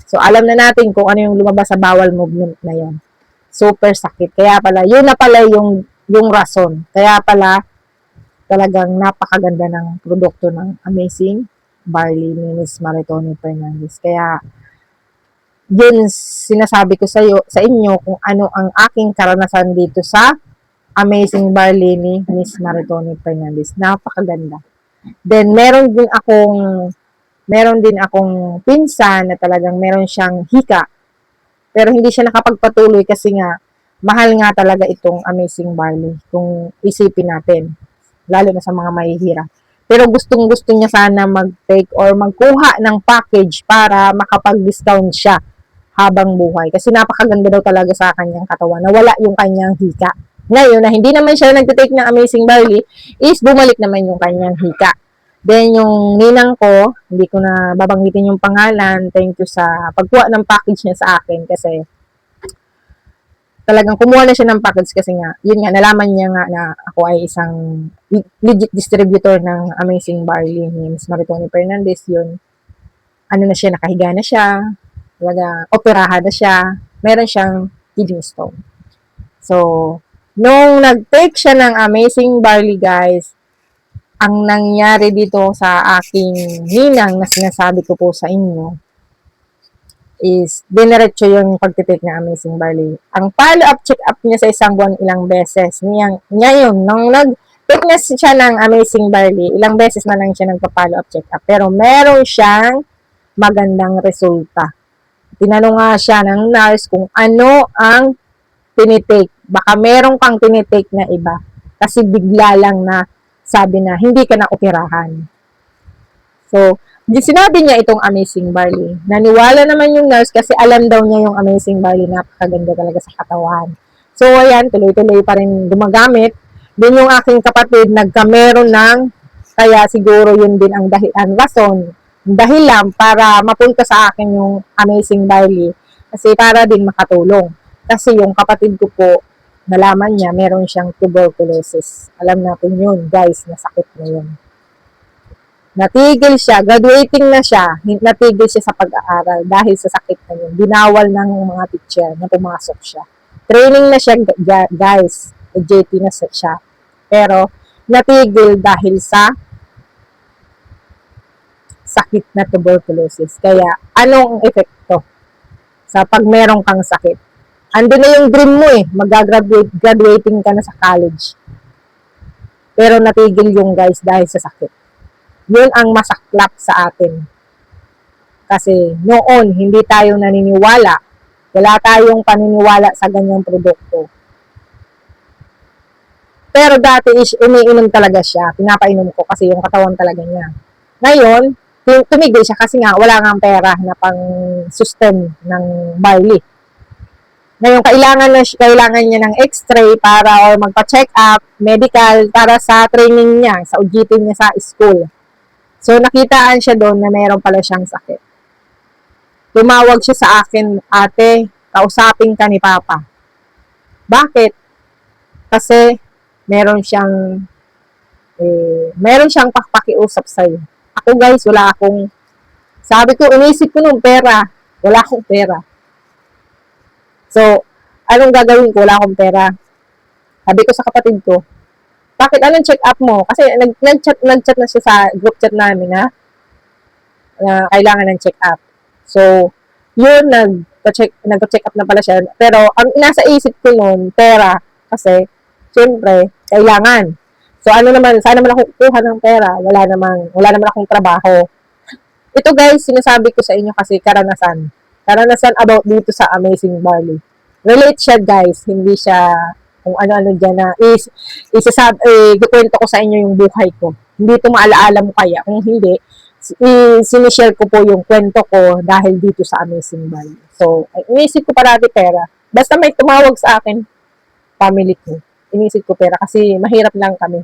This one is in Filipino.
So, alam na natin kung ano yung lumabas sa bowel movement na yon. Super sakit. Kaya pala, yun na pala yung rason. Kaya pala, talagang napakaganda ng produkto ng Amazing Barley ni Miss Maritoni Fernandez. Kaya, yun sinasabi ko sa inyo kung ano ang aking karanasan dito sa Amazing Barley ni Miss Maritoni Fernandez. Napakaganda. Then, meron din akong pinsan na talagang meron siyang hika. Pero hindi siya nakapagpatuloy kasi nga, mahal nga talaga itong Amazing Barley kung isipin natin. Lalo na sa mga mahihirap. Pero gustong-gusto niya sana mag-take or magkuha ng package para makapag-discount siya habang buhay. Kasi napakaganda daw talaga sa kanyang katawan. Nawala yung kanyang hika. Ngayon, na hindi naman siya nag-take ng Amazing Barley, is bumalik naman yung kanyang hika. Then, yung ninang ko, hindi ko na babanggitin yung pangalan. Thank you sa pagkuha ng package niya sa akin kasi talagang kumuha na siya ng package kasi nga, yun nga, nalaman niya nga na ako ay isang legit distributor ng Amazing Barley ni Ms. Maritoni Fernandez. Yun, ano na siya, nakahiga na siya, talaga, operahan na siya, meron siyang kidney stone. So, nung nag-take siya ng Amazing Barley, guys, ang nangyari dito sa aking ninang na sinasabi ko po sa inyo is diniretso yung pagtitake ng Amazing Barley. Ang follow-up check-up niya sa isang buwan ilang beses. Ngayon, nung nag-take na siya ng Amazing Barley, ilang beses na lang siya nagpa-follow-up check-up. Pero meron siyang magandang resulta. Tinanong nga siya ng nurse kung ano ang tinitake. Baka meron kang tinitake na iba. Kasi bigla lang na sabi na, hindi ka na operahan. So, sinabi niya itong Amazing Barley. Naniwala naman yung nurse kasi alam daw niya yung Amazing Barley, napakaganda talaga sa katawan. So, ayan, tuloy-tuloy pa rin gumagamit. Din yung aking kapatid, nagkameron ng, kaya siguro yun din ang rason, dahilan para mapunta sa akin yung Amazing Barley. Kasi para din makatulong. Kasi yung kapatid ko po, nalaman niya, meron siyang tuberculosis. Alam natin yun, guys, na sakit na yun. Natigil siya, graduating na siya, natigil siya sa pag-aaral dahil sa sakit na yun. Binawal ng mga teacher na pumasok siya. Training na siya, guys, JT na siya. Pero, natigil dahil sa sakit na tuberculosis. Kaya, anong epekto sa pag meron kang sakit? Ando na yung dream mo eh, graduating ka na sa college. Pero natigil yung guys dahil sa sakit. Yun ang masaklap sa atin. Kasi noon, hindi tayo naniniwala. Wala tayong paniniwala sa ganyang produkto. Pero dati umiinom talaga siya. Pinapainom ko kasi yung katawan talaga niya. Ngayon, tumigil siya kasi nga wala nga pera na pang sustain ng barley. Ngayon, kailangan niya ng x-ray para or magpa-check up, medical, para sa training niya, sa ujitin niya sa school. So, nakitaan siya doon na mayroon pala siyang sakit. Tumawag siya sa akin, ate, kausapin ka ni Papa. Bakit? Kasi, meron siyang pakiusap sa'yo. Ako guys, sabi ko, inisip ko nung pera, wala akong pera. So, anong gagawin ko? Wala akong pera. Sabi ko sa kapatid ko, bakit anong check up mo? Kasi nag-chat na siya sa group chat namin na kailangan ng check up. So, yun, nag-check up na pala siya. Pero, ang nasa isip ko noon, pera. Kasi, siyempre, kailangan. So, saan naman ako kukuha ng pera? Wala naman akong trabaho. Ito guys, sinasabi ko sa inyo kasi karanasan about dito sa Amazing Barley. Relate siya guys, hindi siya kung ano-ano dyan na kukwento ko sa inyo yung buhay ko. Hindi ito maalaala mo kaya. Kung hindi, sinishare ko po yung kwento ko dahil dito sa Amazing Barley. So, inisip ko parati pera. Basta may tumawag sa akin, family ko. Inisip ko pera kasi mahirap lang kami.